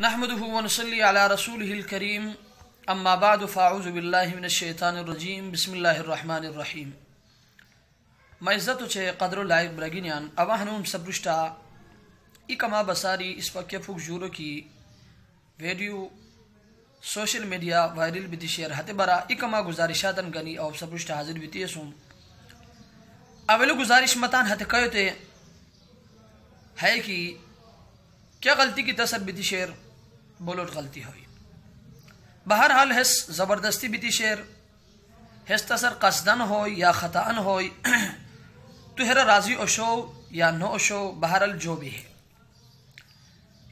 نحمده ونصلي على رسوله الكريم اما بعد فاعوذ بالله من الشیطان الرجیم بسم الله الرحمن الرحیم. معزتو چه قدر و لائق برگینیان اواهنوم سبرشتا اکما بساری اس پاکے فوق جورو کی ویڈیو سوشل میڈیا وائرل بیتی شیر ہتے برا اکما گزارشاتن گنی او سبرشتا حاضر بیتی سوم. اولو گزارش متان ہتے کہتے ہے کہ کیا غلطی کی تصر بیتی شیر بولوٹ غلطی ہوئی. بہرحال ہس زبردستی بیتی شیر ہس تصر قصدن ہوئی یا خطاً ہوئی تو ہر راضی اشو یا نو اشو بہرحال جو بھی ہے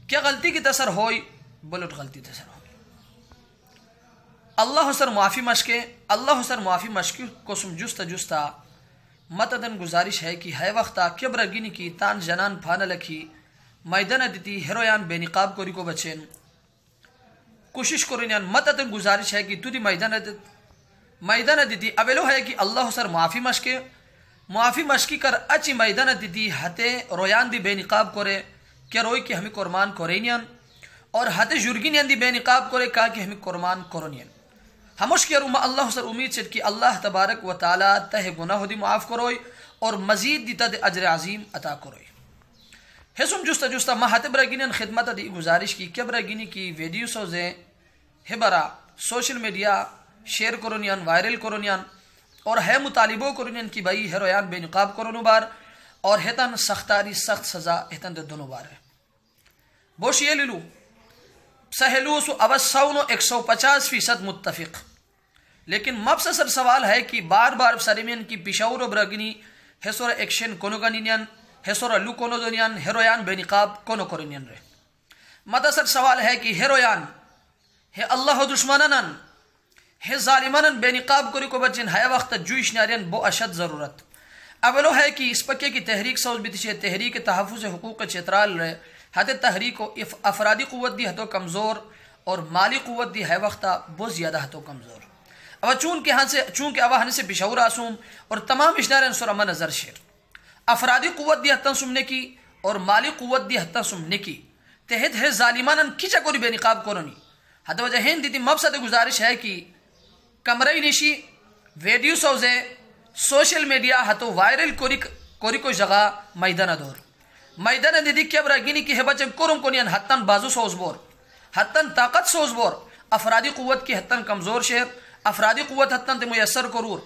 کیا غلطی کی تصر ہوئی بولوٹ غلطی تصر ہوئی. اللہ سر معافی مشکے اللہ سر معافی مشکے کو سم جستا جستا متدن گزارش ہے کہ ہے وقتا کبر گینی کی تان جنان پھانا لکھی میدان دیتی ہیرویان بے نقاب کوری کو بچین کوشش کرنیان متدن گزارش ہے کہ تو دی میدان دیتی اولو ہے کہ اللہ سر معافی مشکی کر اچھی میدان دیتی ہتے رویان دی بے نقاب کرے کیا روئی کہ ہمیں قرمان کرینیان اور ہتے جرگینیان دی بے نقاب کرے کہا کہ ہمیں قرمان کرنیان. ہموش کی روما اللہ سر امید سے کہ اللہ تبارک و تعالی تہ گناہ دی معاف کروئی اور مزید دیتا دے اجر عظیم عطا کروئی. ہسم جستا جستا مہات برگینین خدمت دی گزارش کی کیا برگینی کی ویڈیو سوزے ہبرا سوشل میڈیا شیئر کرونیان وائرل کرونیان اور ہے مطالبوں کرونیان کی بھائی ہیرویان بے نقاب کرونو بار اور ہتن سختاری سخت سزا ہتن دے دونوں بار ہے. بوش یہ للو سہلو سو اوسونو 150% متفق لیکن مبسسر سوال ہے کہ بار بار سرمین کی پیشاور و برگنی ہسور ایکشن کونو گنینیان ہسور لو کونو دنیان ہیرویان بے نقاب کونو کرنین رہے. مدسر سوال ہے کہ ہیرویان ہے اللہ دشمنان ہے ظالمانن بے نقاب کری کو بچن ہے وقت جوش نارین بو اشد ضرورت. اولو ہے کہ اس پکے کی تحریک سوز بیتی ہے تحریک تحفظ حقوق چترال رہے ہتے تحریک و افرادی قوت دی ہتو کمزور اور مالی قوت دی ہے وقتا بہت زیادہ ہتو کمزور. اب چونکہ اواہنے سے بشور آسوم اور تمام اشنارین سر اما نظر شیر افرادی قوت دی حتن سمنے کی اور مالی قوت دی حتن سمنے کی تحت ہے ظالمانن کیچا کوری بے نقاب کرونی حتی وجہ ہین دیتی مبسط گزارش ہے کہ کمرئی نشی ویڈیو سوزے سوشل میڈیا ہتو وائرل کوری کو جگہ میدان دور میدان دیدی کیا براگینی کی ہے بچے کرم کنین حتن بازو سوز بور حتن طاقت سوز بور افرادی قوت کی حتن کمزور شیر افرادی قوت حتن تے میسر کرور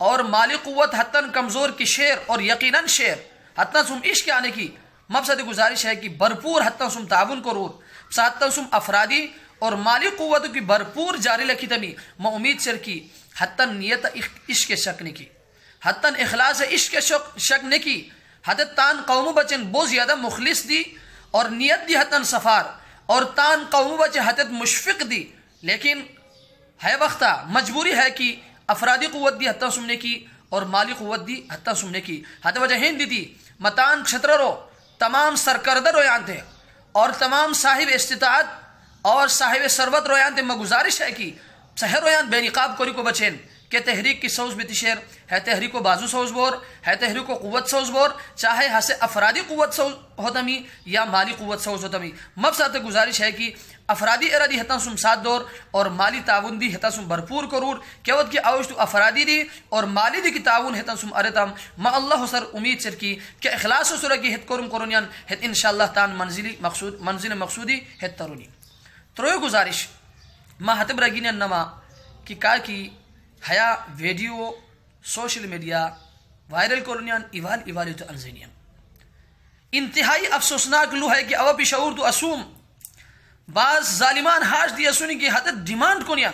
اور مالی قوت حتن کمزور کی شیر اور یقیناً شیر حتن سم عشق آنے کی مبسط گزارش ہے کہ بھرپور حتن سم تعاون کرور حتن سم افرادی اور مالی قوت کی بھرپور جاری لکھی تمی میں امید سر کی حتن نیت عشق شک نے کی حتن اخلاص عشق شک نے کی حتن تان قوم بچن بہت زیادہ مخلص دی اور نیت دی حتن سفار اور تان قوم بچے حتن مشفق دی لیکن ہے وقتا مجبوری ہے کہ افرادی قوت دی حتن سمنے کی اور مالی قوت دی حتن سمنے کی حتی وجہ ہین دی متان چھتر رو تمام سرکردہ رویان تھے اور تمام صاحب استطاعت اور صاحب ثروت رویان تھے میں گزارش ہے کہ سہر رویان بے نقاب کوری کو بچین کہ تحریک کی سوز بیتی شیر ہے تحریک کو بازو سوز بور ہے تحریک کو قوت سوز بور چاہے ہسے افرادی قوت سوز ہوتا می یا مالی قوت سوز ہوتا می مبسط گزارش ہے کہ افرادی ارادی حتن سم ساتھ دور اور مالی تعاون دی حتن سم بھرپور کرور کیوت کی اوش تو افرادی دی اور مالی دی کی تعاون حتن سم ارتم ما اللہ سر امید سر کی کہ اخلاص و سر کی حت کرم کرونیان حت انشاءاللہ تان منزل مقصودی حت ترونی. تروی گزارش ما حتب رگینیان نما کی حیا ویڈیو سوشل میڈیا وائرل کرنیان ایوالی تو انزینیان انتہائی افسوسناک لو ہے کہ اوہ پیشاور تو اسوم بعض ظالمان حاج دی اسونی کی حتت ڈیمانڈ کنیان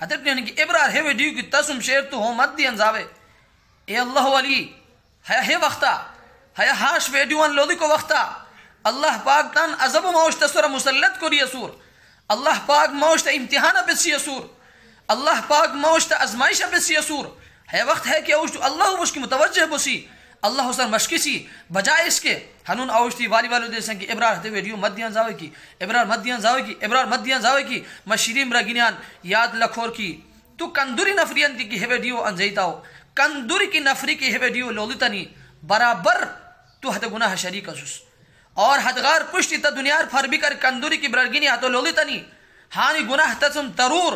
حتت کنیان کی ابرار ہے ویڈیو کی تسم شیر تو ہو مد دی انزاوے اے اللہ ولی ہے وقتا ہے حاش ویڈیوان لودی کو وقتا اللہ پاک تان عذب و موشت سر مسلط کو ری اسور اللہ پاک موشت امتحان بسی اسور اللہ پاک موشت ازمائش بسی اسور ہے وقت ہے کہ اوشت اللہ وش کی متوجہ بسی اللہ حسن مشکی سی بجائے اس کے ہنون اوشتی والی والو دیسن کی ابرار ہتے ویڈیو مدیان زاوے کی ابرار مدیان زاوے کی مشیریم رگینیان یاد لکھور کی تو کندوری نفریان دی کی ہے ویڈیو انزیتاو کندوری کی نفری کی ہے ویڈیو لولیتانی برابر تو ہتے گناہ شریک اسوس اور حدغار پشتی تا دنیار فربی کر کندوری کی برگینی ہاتو لولی تنی ہانی گناہ تسم ترور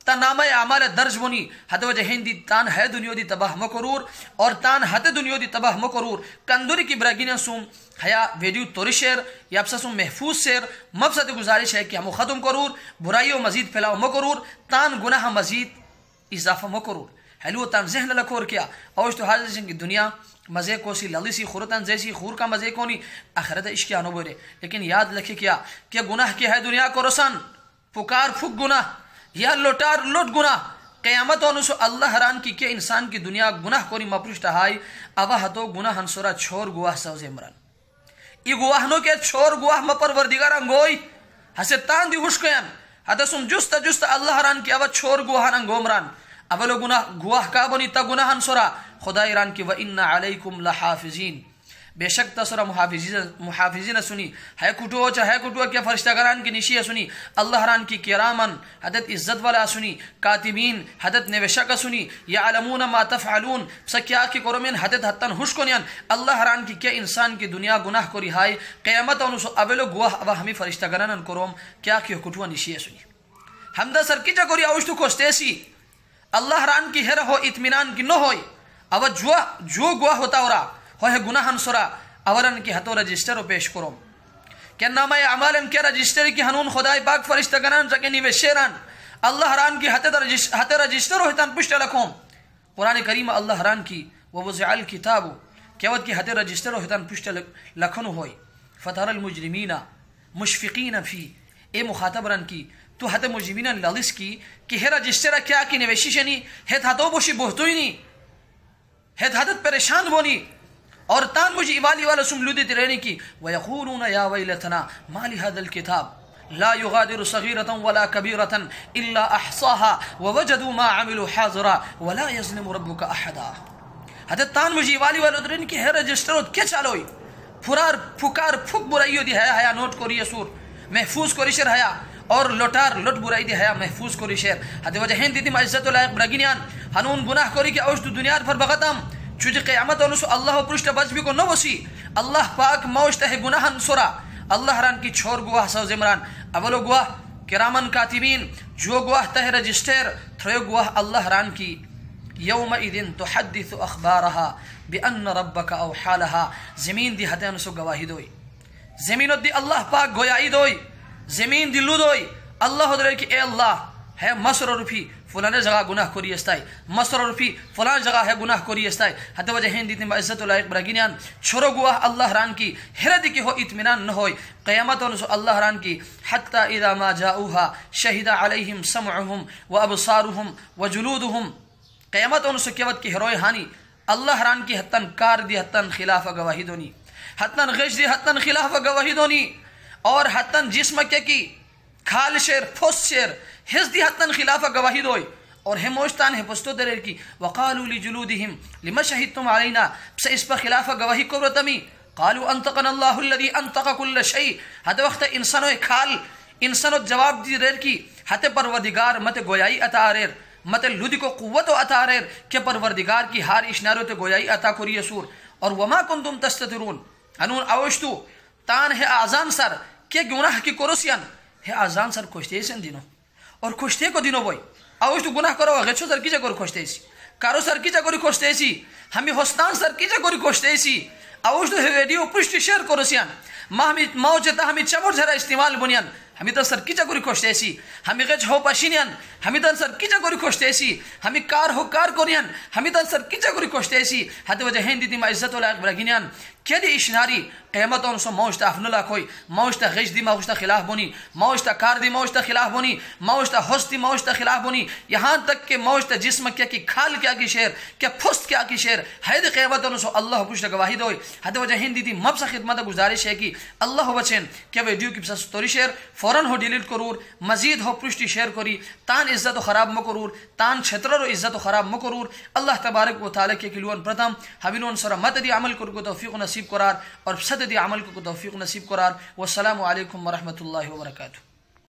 تا نام اعمال درج بنی حد وجہ ہندی تان ہے دنیا دی تباہ مکرور اور تان حد دنیا دی تباہ مکرور کندوری کی برگینی سوم حیا ویڈیو توری شیر یا سوم محفوظ شیر مبسط گزارش ہے کہ ہم ختم کرور برائیوں مزید پھیلاؤ مکرور تان گناہ مزید اضافہ مکرور حلو تان ذہن لکھور کیا اوش تو حاضر کی دنیا مزے کو سی للی سی خورتن جیسی خور کا مزے کو نہیں آخرت عشق کیا نو بولے لیکن یاد رکھے کیا کہ گناہ کی ہے دنیا کو رسن پکار پھک گناہ یا لوٹار لوٹ گناہ قیامت انسو اللہ حران کی کہ انسان کی دنیا گناہ کو نہیں مپرشتہ ہائی اوہ تو گناہ ہنسورا چھوڑ گواہ سوز عمران یہ گواہ نو کے چھوڑ گواہ مپروردگاران گوئی ہسے تان دی ہوش کیان حدثم جست جست اللہ حران کی اوہ چھوڑ گواہان گومران اولو گواہ کا بنی تا گناہ ہنسورا خدا ایران کی وَإِنَّ عَلَيْكُمْ لَحَافِظِينَ بے شک تسرا محافظین سنی ہے کٹو چاہے کٹو کیا فرشتہ گران کی نشیہ سنی اللہ ران کی کرامن حدت عزت والا سنی کاتبین حدت نوشک سنی یعلمون ما تفعلون سکیا کی کرمین حدت حتن ہوش کنیان اللہ ران کی کیا انسان کی دنیا گناہ کو رہائی قیامت انسو اولو گواہ ابا ہمیں فرشتہ گرانن کرم کیا کی کٹو نشیہ سنی حمدہ سر کی چکوری اوشتو کوشتیسی اللہ ران کی ہر ہو اطمینان کی نہ ہوئی او جو گواہ ہوتا ہو رہا ہوئے گناہن سرا اورن کی ہتو رجسٹر پیش کرو کہ نامہ اعمالن کے رجسٹر کی ہنون خدای پاک فرشتہ گنان چکے نیوے شیران اللہ حران کی ہت رجسٹر ہوتان پشت لکھوم قرآن کریم اللہ حران کی ووضع الکتاب کیوت کی ہت رجسٹر ہوتان پشت لکھنو ہوئی فتر المجرمین مشفقین فی اے مخاطب رن کی تو ہت مجرمین لالس کی کہ ہے رجسٹر کیا کی نویشی شنی ہے ہتو بوشی بہتوئی نی ہے حدت پریشان بونی اور تان مجھے ایوالی والا سملودی ترینی کی وَيَقُولُونَ يَا وَيْلَتَنَا مَا لِهَذَا الْكِتَابِ لَا يُغَادِرُ صَغِيرَةً وَلَا كَبِيرَةً إِلَّا أَحْصَاهَا وَوَجَدُوا مَا عَمِلُوا حَاضِرًا وَلَا يَظْلِمُ رَبُّكَ أَحَدًا حدت تان مجھے ایوالی والا ترینی کی ہے رجسٹر کیا چالوئی پھرار پھکار پھک برائیو دی ہے نوٹ کو ریسور محفوظ کو ریشر ہے اور لوٹار لوٹ برائی دی ہے محفوظ کو ریشر حد وجہ ہین دیتی معزت و لائق برگینیان ہنون گناہ کوری کہ اوشتو دنیا پر بغتم چوجی قیامت انسو اللہ پرشت بچ بھی کو نو وسی اللہ پاک موشتہ گناہن سورا اللہ ران کی چھوڑ گواہ سوز عمران اولو گواہ کرامن کاتبین جو گواہ تہ رجسٹر تھریو گواہ اللہ ران کی یومئذ تحدث اخبارها بان ربک اوحی لها زمین دی ہتے انسو گواہی دوئی زمین دی اللہ پاک گویائی دوئی زمین دی لو دوئی اللہ درے کہ اے اللہ ہے مصر رفی فلانے جگہ گناہ کوری استائی مصر رفی فلان جگہ ہے گناہ کوری استائی حتی وجہ ہین دیتیں با عزت و لائق برگینیان چھوڑو گواہ اللہ ران کی حردی کی ہو اطمینان نہ ہوئی قیامت انسو اللہ ران کی حتی اذا ما جاؤوها شہد علیہم سمعهم و ابصارهم و جلودهم قیامت انسو کیوت کی ہروئی ہانی اللہ ران کی حتن کار دی حتن خلاف گواہی دونی حتن غش دی حتن خلاف گواہی دونی اور حتن جسم کے کی کھال شیر پھوس شیر حس دی حتن خلاف گواہی دوئی اور ہموشتان ہے پستو دریر کی وقالوا لجلودهم لما شہدتم علینا بس اس پر خلاف گواہی کو رتمی قالوا انتقنا اللہ الذي انتق كل شيء حد وقت انسانو کھال انسانو جواب دی ریر کی حت پروردگار مت گویائی عطا ریر مت لودی کو قوت عطا ریر کہ پروردگار کی ہار اشنارو تے گویائی عطا کری سور اور وما کنتم تستترون انون اوشتو تان ہے آزان سر کہ گناہ کی کرسیان ہے آزان سر کشتے سن دینو اور کشتے کو دینو بوئی اوشتو گناہ کرو غچو سر کی جا کر کشتے سی کارو سر کی جا کر کشتے سی ہمیں حسنان سر کی جا کر کشتے سی اوشتو ہے ویڈیو پشتی شیر کرسیان ماو چتا ہمیں چمور جھرا استعمال بنیان ہمیں تا سر کی جا کر کشتے سی ہمیں غچ ہو پاشینیان ہمیں تا سر کی جا کر کشتے سی ہمیں کار ہو کار کونیان ہمیں تا سر کی جا کر کشتے سی حتی وجہ ہین دیتی ما عزت و لائق برگینیان کیا دی اشناری قیمت انسو موشتا افنلا کوئی موشتا غش دی موشتا خلاف بنی موشتا کار دی موشتا خلاف بنی موشتا حس دی موشتا خلاف بنی یہاں تک کہ موشتا جسم کیا کی کھال کیا کی شیر کیا پھست کیا کی شیر حید قیمت انسو اللہ پوشتا گواہی دوئی حتی وجہ ہین دیتی مبسا خدمت گزارش ہے کہ اللہ بچین کیا ویڈیو کی پسا ستوری شیر فوراں ہو ڈیلیٹ کرور مزید ہو پرشتی شیر کری تان عزت و خراب مکرور تان چھترر و عزت و خراب مکرور اللہ تبارک و تعالی کے کلوان پرتم حبیلون سر مت دی عمل کرو توفیق نصیب قرار اور صد دی عمل کو توفیق نصیب قرار والسلام علیکم ورحمۃ اللہ وبرکاتہ.